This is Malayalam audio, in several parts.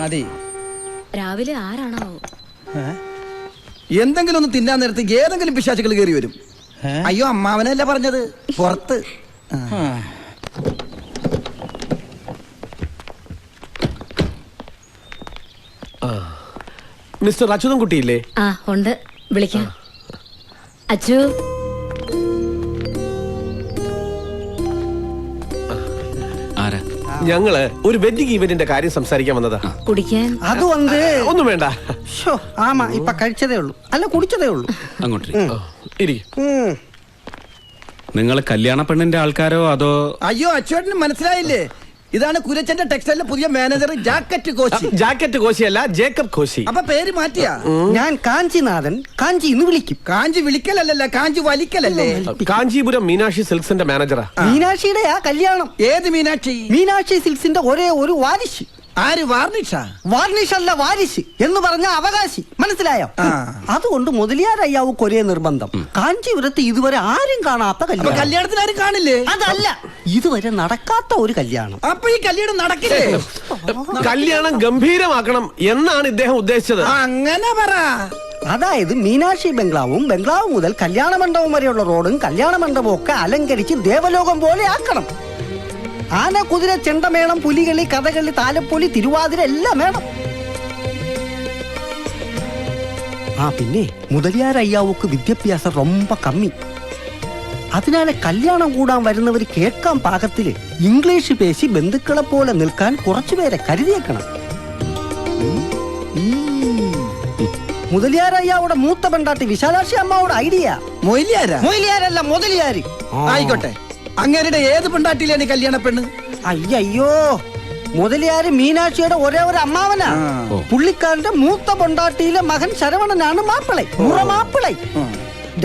മതി. രാവിലെ ആരാണോ എന്തെങ്കിലും ഒന്ന് തിന്നാൻ നേരത്ത് ഏതെങ്കിലും പിശാചുകൾ കയറി വരും. അയ്യോ അമ്മാവനല്ല പറഞ്ഞത്, പുറത്ത്. മിസ്റ്റർ അച്യുതൻ കുട്ടിയില്ലേ? ആ ഉണ്ട്, വിളിക്കാം. അച്ചു, ഞങ്ങള് ഒരു വെഡിങ് ഇവന്റിന്റെ കാര്യം സംസാരിക്കാൻ വന്നതാ. കുടിക്കാൻ അത് വന്ന് ഒന്നും വേണ്ട. ആമാ ഇപ്പൊ കഴിച്ചതേ ഉള്ളൂ, അല്ല കുടിച്ചതേ ഉള്ളൂ. അങ്ങോട്ട് നിങ്ങൾ കല്യാണ പെണ്ണിന്റെ ആൾക്കാരോ അതോ? അയ്യോ അച്ചുവേട്ടന് മനസ്സിലായില്ലേ? ഇതാണ് കുരച്ചന്റെ ടെക്സ്റ്റൈലിലെ പുതിയ മാനേജർ ജാക്കറ്റ് കോശി. ജാക്കറ്റ് കോശിയല്ല, ജേക്കബ് കോശി. അപ്പൊ പേര് മാറ്റിയാ? ഞാൻ കാഞ്ചിനാഥൻ, കാഞ്ചി എന്ന് വിളിക്കും. കാഞ്ചി വിളിക്കലല്ല, കാഞ്ചി വലിക്കലല്ലേ. കാഞ്ചീപുരം മീനാക്ഷി സിൽക്സിന്റെ മാനേജറാ. മീനാക്ഷിയുടെ ആ കല്യാണം. ഏത് മീനാക്ഷി? മീനാക്ഷി സിൽക്സിന്റെ ഒരേ ഒരു വാരിശ്. ആര്? വാർണിഷ? വാർണിഷ് അല്ല, വാരിശ് എന്ന് പറഞ്ഞ അവകാശി, മനസ്സിലായോ? അതുകൊണ്ട് മുതലിയാരയ്യാവുക്ക് ഒരേ നിർബന്ധം, കാഞ്ചീപുരത്ത് ഇതുവരെ ആരും കാണാത്ത കല്യാണം. കല്യാണത്തിന് ആരും കാണില്ലേ? അതല്ല, ഇതുവരെ നടക്കാത്ത ഒരു കല്യാണം. അപ്പൊ ഈ കല്യാണം നടക്കില്ലേ? കല്യാണം ഗംഭീരമാക്കണം എന്നാണ് ഇദ്ദേഹം ഉദ്ദേശിച്ചത്. അങ്ങനെ പറ. അതായത് മീനാക്ഷി ബംഗ്ലാവും, ബംഗ്ലാവ് മുതൽ കല്യാണ മണ്ഡപം വരെയുള്ള റോഡും കല്യാണ മണ്ഡപവും ഒക്കെ അലങ്കരിച്ച് ദേവലോകം പോലെ ആക്കണം. ആന, കുതിര, ചെണ്ടമേളം, പുലികളി, കഥകളി, താലപ്പൊലി, തിരുവാതിര എല്ലാം വേണം. പിന്നെ മുതലിയാരയ്യാവുക്ക് വിദ്യാഭ്യാസം ரொம்ப കമ്മി. അതിനാലെ കല്യാണം കൂടാൻ വരുന്നവർ കേൾക്കാൻ പാകത്തില് ഇംഗ്ലീഷ് പേശി ബന്ധുക്കളെ പോലെ നിൽക്കാൻ കുറച്ചുപേരെ കരുതിയേക്കണം. മുതലിയാരയ്യാവുടെ മൂത്ത പെണ്ടാട്ടി വിശാലാക്ഷി അമ്മാവുടെ ഐഡിയ. മൊയിലിയാരല്ല, മുതലിയാര്. ആയിക്കോട്ടെ. അങ്ങേരുടെ ഏത് പെണ്ടാട്ടിയിലാണ് കല്യാണ പെണ്ണ്? അയ്യോ, മുതലിയാര് മീനാക്ഷിയുടെ ഒരേ ഒരു അമ്മാവനാ. പുള്ളിക്കാരന്റെ മൂത്ത പൊണ്ടാട്ടിയിലെ മകൻ ശരവണനാണ് മാപ്പിളை, മുറമാപ്പിളை.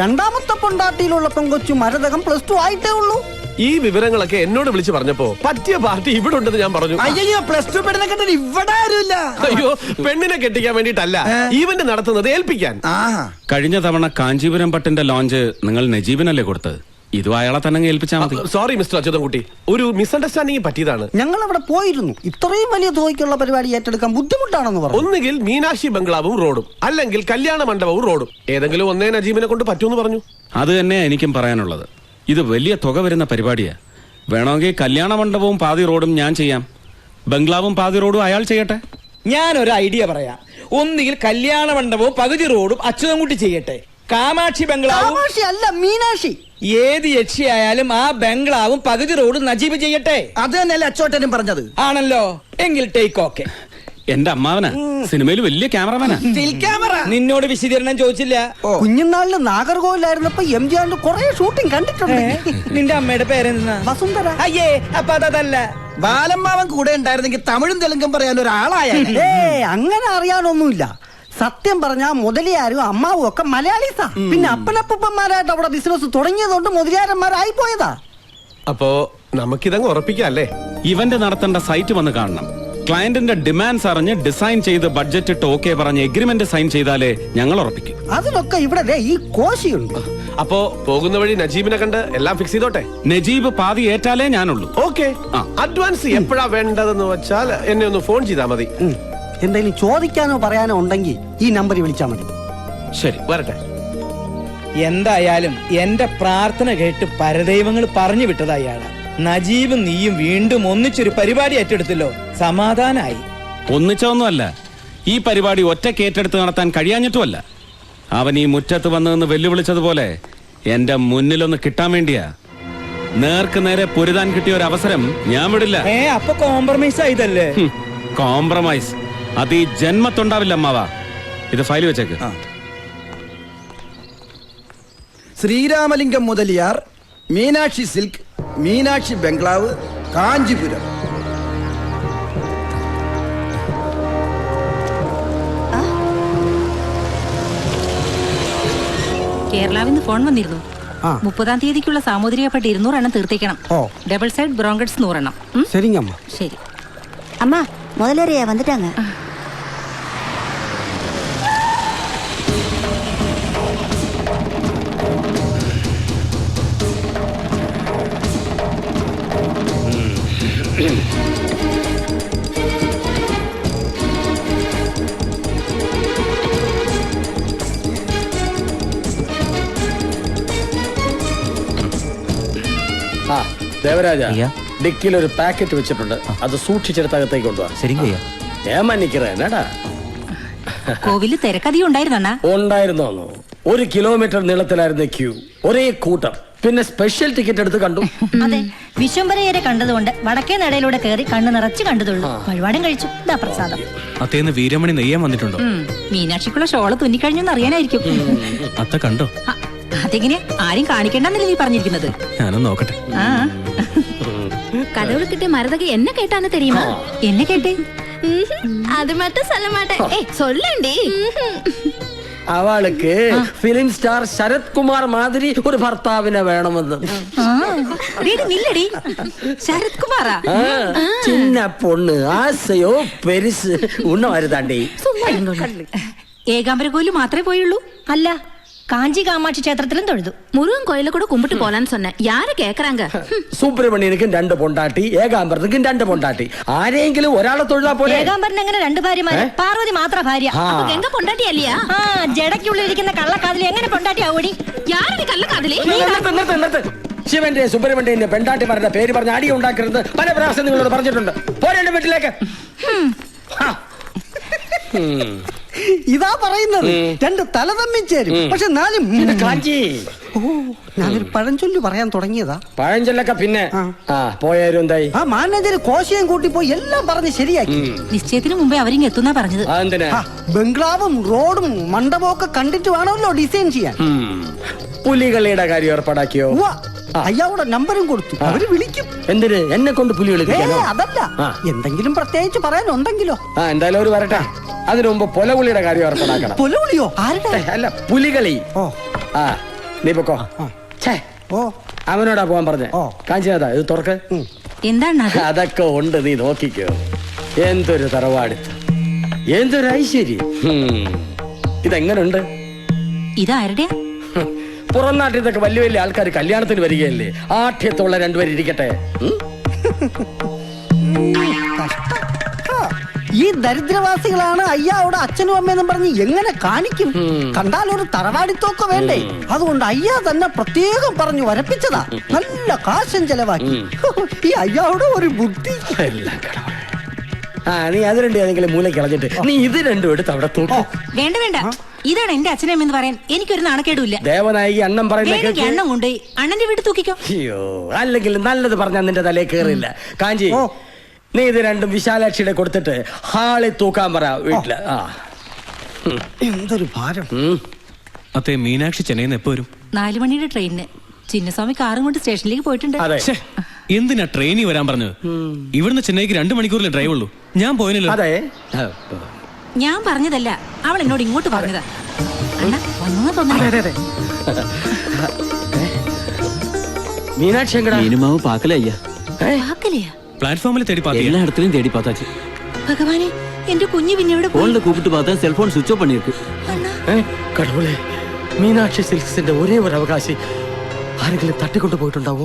രണ്ടാമത്തെ പൊണ്ടാട്ടിയിലുള്ള പെങ്കൊച്ചു മരതകം +2 ആയിട്ടേ ഉള്ളൂ. ഈ വിവരങ്ങളൊക്കെ എന്നോട് വിളിച്ചു പറഞ്ഞപ്പോ പറ്റിയ പാർട്ടി ഇവിടെ ഉണ്ടെന്ന് ഞാൻ പറഞ്ഞു. അയ്യോ, +2 പെണ്ണിനെ കെട്ടാൻ ഇവിടെ ആരുമില്ല. അയ്യോ, പെണ്ണിനെ കെട്ടിക്കാൻ വേണ്ടിട്ടല്ല, ഈവന്റ് നടത്തുന്നത് ഏൽപ്പിക്കാൻ. കഴിഞ്ഞ തവണ കാഞ്ചീപുരം പട്ടിന്റെ ലോഞ്ച് നിങ്ങൾ നജീബിനല്ലേ കൊടുത്തത്? ഇതും അയാളെ തന്നെ ഏൽപ്പിച്ചാൽ മതി. സോറി മിസ്റ്റർ അച്യുതൻ കുട്ടി, ഒരു മിസ്അണ്ടർസ്റ്റാൻഡിംഗ് പറ്റിയതാണ്. ഞങ്ങൾ അവിടെ പോയിരുന്നു. ഇത്രയും വലിയ തുകയ്ക്കുള്ള പരിപാടി ഏറ്റെടുക്കാൻ ബുദ്ധിമുട്ടാണെന്ന് പറഞ്ഞു. ഒന്നുകിൽ മീനാക്ഷി ബംഗ്ലാവും റോഡും, അല്ലെങ്കിൽ കല്യാണ മണ്ഡപവും റോഡും, ഏതെങ്കിലും ഒന്നേ നജീബിനെ കൊണ്ട് പറ്റൂന്ന് പറഞ്ഞു. അത് തന്നെ എനിക്കും പറയാനുള്ളത്. ഇത് വലിയ തുക വരുന്ന പരിപാടിയാ. വേണമെങ്കിൽ കല്യാണ മണ്ഡപവും പാതി റോഡും ഞാൻ ചെയ്യാം, ബംഗ്ലാവും പാതി റോഡും അയാൾ ചെയ്യട്ടെ. ഞാനൊരു ഐഡിയ പറയാം. ഒന്നുകിൽ കല്യാണ മണ്ഡപവും പകുതി റോഡും അച്യുതൻകുട്ടി ചെയ്യട്ടെ, കാമാക്ഷി ബംഗ്ലാവും. അല്ല, മീനാക്ഷി. ഏത് യക്ഷിയായാലും ആ ബംഗ്ലാവും പകുതി റോഡും നജീബ് ചെയ്യട്ടെ. അത് തന്നെയല്ലേ അച്ചോട്ടനും പറഞ്ഞത്? ആണല്ലോ, എങ്കിൽ ടേക്ക് ഓക്കെ. എന്റെ അമ്മാവനാ, സിനിമയിൽ വലിയ ക്യാമറമാനാ. നിന്നോട് വിശദീകരണം ചോദിച്ചില്ല. കുഞ്ഞുനാളില് നാഗർകോവിലായിരുന്നപ്പോ എംജിആറിന്റെ കുറെ ഷൂട്ടിംഗ് കണ്ടിട്ടുണ്ട്. നിന്റെ അമ്മയുടെ പേരെന്താ? വസുന്ധര. അയ്യേ, അപ്പൊ അതല്ല. ബാലമ്മാവൻ കൂടെ ഉണ്ടായിരുന്നെങ്കിൽ തമിഴും തെലുങ്കും പറയാൻ ഒരാളായ. അങ്ങനെ അറിയാനൊന്നുമില്ല. സത്യം പറഞ്ഞാ മുതലിയാരും അമ്മാവും ഒക്കെ മലയാളീസാ. പിന്നെ അപ്പനപ്പന്മാരായിട്ട് അവിടെ ബിസിനസ് തുടങ്ങിയതുകൊണ്ട് മുതലിയാരന്മാരായി പോയതാ. അപ്പോ നമുക്കിതങ്ങ് ഉറപ്പിക്കാം അല്ലേ? ഇവന്റ് നടത്തേണ്ട സൈറ്റ് വന്ന് കാണണം. ക്ലയന്റിന്റെ ഡിമാൻഡ്സ് അറിഞ്ഞ് ഡിസൈൻ ചെയ്ത് ബഡ്ജറ്റ് ഇട്ട് ഓക്കെ പറഞ്ഞ് എഗ്രിമെന്റ് സൈൻ ചെയ്താലേ ഞങ്ങൾ ഉറപ്പിക്കും. അതിനൊക്കെ ഇവിടെ ഈ കോശിയുണ്ട്. അപ്പോ പോകുന്ന വഴി നജീബിനെ കണ്ട് എല്ലാം ഫിക്സ് ചെയ്തോട്ടെ. നജീബ് പാതി ഏറ്റാലേ ഞാനുള്ളൂ. ഓക്കെ. അഡ്വാൻസ് എപ്പോഴാ വേണ്ടതെന്ന് വെച്ചാൽ എന്നെ ഒന്ന് ഫോൺ ചെയ്താൽ മതി. എന്തെങ്കിലും ചോദിക്കാനോ പറയാനോ ഉണ്ടെങ്കിൽ ഈ നമ്പറിൽ വിളിച്ചാൽ മതി. ശരി, വരട്ടെ. എന്തായാലും എന്റെ പ്രാർത്ഥന കേട്ട് പരദൈവങ്ങൾ പറഞ്ഞു വിട്ടതാ ഇയാള്. നജീബും നീയും വീണ്ടും ഒന്നിച്ചൊരു പരിപാടി ഏറ്റെടുത്തല്ലോ, സമാധാനായി. ഒന്നിച്ചൊന്നുമല്ല, ഈ പരിപാടി ഒറ്റയ്ക്ക് ഏറ്റെടുത്ത് നടത്താൻ കഴിയാഞ്ഞിട്ടുമല്ല. അവൻ ഈ മുറ്റത്ത് വന്നതെന്ന് വെല്ലുവിളിച്ചതുപോലെ എന്റെ മുന്നിലൊന്ന് കിട്ടാൻ വേണ്ടിയാ. നേർക്ക് നേരെ പൊരുതാൻ കിട്ടിയ ഒരു അവസരം ഞാൻ വിടില്ല. അപ്പൊ കോംപ്രമൈസ് ആയതല്ലേ? കോംപ്രമൈസ് അത് ഈ ജന്മത്തുണ്ടാവില്ല അമ്മാവാ. ഇത് ഫയൽ വെച്ചേക്ക്. ശ്രീരാമലിംഗം മുതലിയാർ, മീനാക്ഷി സിൽക്ക്, മീനാക്ഷി ബംഗ്ലാവ്, കാഞ്ചീപുരം. കേരളാവിന്ന് ഫോൺ വന്നിരുന്നു. 30-ാം തീയതിക്കുള്ള സാമൂതിരിക പട്ടി 200 എണ്ണം തീർത്തേക്കണം. ഡബിൾ സൈഡ് ബ്രോങ്കറ്റ്സ് 100 എണ്ണം. ശരിങ്ങമ്മ. ശരി அம்மா முதலரையா வந்துட்டாங்க. ദേവരാജ ஐயா. ഡിക്കിയിൽ ഒരു പാക്കറ്റ് വെച്ചിട്ടുണ്ട് അത് സൂക്ഷിച്ചെടുത്ത് അകത്തേക്ക് കൊണ്ടുപോവാ சரிங்க ஐயா. ഏമാനിக்கிறேടാ കോവില് തിരക്കധികം ഉണ്ടായിരുന്നണ്ണ. ഉണ്ടായിരുന്നോന്നു 1 കിലോമീറ്റർ നീളത്തിലായിരുന്നു ക്യൂ, ഒരേ കൂട്ടം. പിന്നെ സ്പെഷ്യൽ ടിക്കറ്റ് എടുത്ത് കണ്ടു. അതെ, വിശ്വംഭരയരെ കണ്ടതുകൊണ്ട് വടക്കേ നടയിലൂടെ കയറി കണ്ണു നിറച്ച് കണ്ടതുള്ളൂ. വഴിപാടും കഴിച്ചു. ഇതാ പ്രസാദം. അത്തേന്ന് വീരമണി നെയ്യാൻ വന്നിട്ടുണ്ടോ? മീനാക്ഷിക്കുള്ള ഷോള് തുന്നിക്കഴിഞ്ഞെന്ന് അറിയാനായിരിക്കും. അത്ത കണ്ടോ? അതെങ്ങനെ ആരും കാണിക്കണ്ടെന്നല്ലേ നീ പറഞ്ഞിരിക്കുന്നത്? ഞാനൊന്ന് നോക്കട്ടെ. ആ கடவுளுக்கிட்ட மரதகை என்ன கேட்டான்னு தெரியுமா? എന്നെ കേട്ടേ? அது மட்டும் சொல்ல மாட்டேன். ஏய் சொல்லண்டி. അവൾക്ക് ഫിലിം സ്റ്റാർ ശരത് കുമാർ മാതിരി ഒരു ഭർത്താവിനെ വേണമെന്ന്. നില്ലടി, ശരത് കുമാറാ? ചിന്ന പൊണ്ണ് ആസയോ പെരിസ് ഉണ്ണ വരുതാണ്ടി. ഏകാംബര കോയില് മാത്രമേ പോയുള്ളൂ? അല്ല, കാഞ്ചി കാമാക്ഷി ക്ഷേത്രത്തിലും തൊഴുതു. முருகன் கோயில கூட கும்பிட்டு போலான்னு சொன்னேன். யாரு கேக்குறாங்க? സുബ്രഹ്മണ്യനിക്കും 2 പൊണ്ടാട്ടി, ഏകാംബരത്തിനും 2 പൊണ്ടാട്ടി. ആരെങ്കിലും ഒരാളെ തൊഴിലാ പോലെ. ഏകാംബരൻ എങ്ങനെ 2 ഭാര്യമാര്? പാർവതി മാത്ര ഭാര്യ. அப்ப கங்க பொண்டாட்டி இல்லையா? ആ ജടയ്ക്കുള്ളിരിക്കുന്ന കള്ളക്കാതിൽ എങ്ങനെ പൊണ്ടാട്ടി ആവൂടി? யாரு കള്ളക്കാതിലി? ശിവന്റെ സുബ്രഹ്മണ്യന്റെ പെണ്ടാട്ടിമാരുടെ പേര് പറഞ്ഞ് അടി ഉണ്ടാക്കരുത് പല പ്രാവശ്യം നിങ്ങളോട് പറഞ്ഞിട്ടുണ്ട്. പോരേണ്ട വീട്ടിലേക്ക്. ഇതാ പറയുന്നത്, 2 തല തമ്മിൽ ചേരും. പക്ഷെ 4 കാഞ്ചി. ഓ, ഞാനൊരു പഴഞ്ചൊല്ലു പറയാൻ തുടങ്ങിയതാ. പഴഞ്ചൊല്ലൊക്കെ പിന്നെ പോയാലും എന്തായി? ആ മാനേജർ കോശയും കൂട്ടി പോയി എല്ലാം പറഞ്ഞ് ശരിയാക്കി. നിശ്ചയത്തിന് മുമ്പേ അവരിങ്ങ് എത്തുന്നാ പറഞ്ഞത്. എന്തിനാ? ബംഗ്ലാവും റോഡും മണ്ഡപവും ഒക്കെ കണ്ടിട്ട് വേണമല്ലോ ഡിസൈൻ ചെയ്യാൻ. പുലികളിയുടെ കാര്യം ഏർപ്പാടാക്കിയോ? ഉവ്വ. അയാളുടെ നമ്പരും കൊടുത്തു. അവര് വിളിക്കും. എന്തിന്? എന്നെ കൊണ്ട് പുലി കളിപ്പിക്കാനോ? അതല്ല, എന്തെങ്കിലും പ്രത്യേകിച്ച് പറയാനുണ്ടെങ്കിലോ. എന്തായാലും ഒരു വരട്ടെ. അതിനു മുമ്പ് പൊലകുളിയുടെ കാര്യം ഏർപ്പാടാക്കണം. പൊലവിളിയോ? ആരുടെ? അല്ല, പുലികളി. ഓ നീ പൊക്കോ. ഓ അവനോടാ പോവാൻ പറഞ്ഞേ. കാഞ്ചിനാഥാ ഇത് തുറക്ക്. എന്താണ് അത്? അതൊക്കെ ഉണ്ട്, നീ നോക്കിക്കോ. എന്തൊരു തറവാടിത്ത്, എന്തൊരു ഐശ്വര്യം. ഇതെങ്ങനുണ്ട്? ഇതാരുടെയാ? പുറം നാട്ടിൽ നിന്നൊക്കെ വലിയ വലിയ ആൾക്കാർ കല്യാണത്തിന് വരികയല്ലേ. ആഠ്യത്തുള്ള 2 പേര് ഇരിക്കട്ടെ. ഈ ദരിദ്രവാസികളാണ് അയ്യാവിടെ അച്ഛനും അമ്മയെന്നും പറഞ്ഞ് എങ്ങനെ കാണിക്കും? കണ്ടാൽ ഒരു തറവാടിത്തോക്കെ വേണ്ടേ? അതുകൊണ്ട് അയ്യാ തന്നെ പ്രത്യേകം പറഞ്ഞു വരപ്പിച്ചതാ. നല്ല കാശം ചെലവാക്കി. ഈ അയ്യാവിടെ ഒരു ബുദ്ധി. നീ അത് 2 ഏതെങ്കിലും മൂലയ്ക്ക് കളഞ്ഞിട്ട് നീ ഇത് 2 എടുത്ത് അവിടെ തൂക്കും. വേണ്ട വേണ്ട, ഇതാണ് എന്റെ അച്ഛനും എന്ന് പറയാൻ എനിക്കൊരു നാണക്കേടുമില്ല. ദേവനായി അണ്ണം പറയുന്ന എണ്ണം കൊണ്ടുപോയി അണ്ണന്റെ വീട്ടിൽ തൂക്കിക്കോ. അയ്യോ, അല്ലെങ്കിൽ നല്ലത് പറഞ്ഞാൽ നിന്റെ തലയിൽ കേറില്ല. കാഞ്ചി, നീ ഇത് 2 വിശാലാക്ഷിയുടെ കൊടുത്തിട്ട് ഹാളിൽ തൂക്കാൻ പറ വീട്ടില്. എന്തൊരു ഭാരം. അത്തേ മീനാക്ഷി ചെന്നൈന്ന് എപ്പോ വരും? 4 മണിയുടെ ട്രെയിനിന്. ചിന്നസ്വാമി കാറും കൊണ്ട് സ്റ്റേഷനിലേക്ക് പോയിട്ടുണ്ട്. അതെ. എന്തിനാ ട്രെയിനിൽ വരാൻ പറഞ്ഞത്? ഇവിടുന്ന് ചെന്നൈക്ക് 2 മണിക്കൂറിലെ ഡ്രൈവ് ഉള്ളൂ. ഞാൻ പോയല്ലോ. അതെ, ഞാൻ പറഞ്ഞതല്ല, അവൾ എന്നോട് ഇങ്ങോട്ട് പറഞ്ഞതാ. അണ്ണ വന്നു തോന്നുന്നു. മീനാക്ഷി എങ്ങടാ? ഇനിമാവ് പാക്കല അയ്യാ. വാക്കലയാ? പ്ലാറ്റ്ഫോമിൽ തേടി പാത്തിയാ? எல்லா இடத்துலயும் தேடி பார்த்தாச்சு. ഭഗവാനെ, എന്റെ കുഞ്ഞു പിന്നെ എവിടെ പോയി? போன்ல கூப்பிட்டு பார்த்தா செல்போன் சுவிட்ச் ஆஃப் பண்ணிருக்கு. കടവുളെ, മീനാക്ഷി സിൽക്സിന്റെ ഒരേ ഒരു അവകാശി ആരെങ്കിലും തട്ടിക്കൊണ്ടു പോയിട്ടുണ്ടാവോ?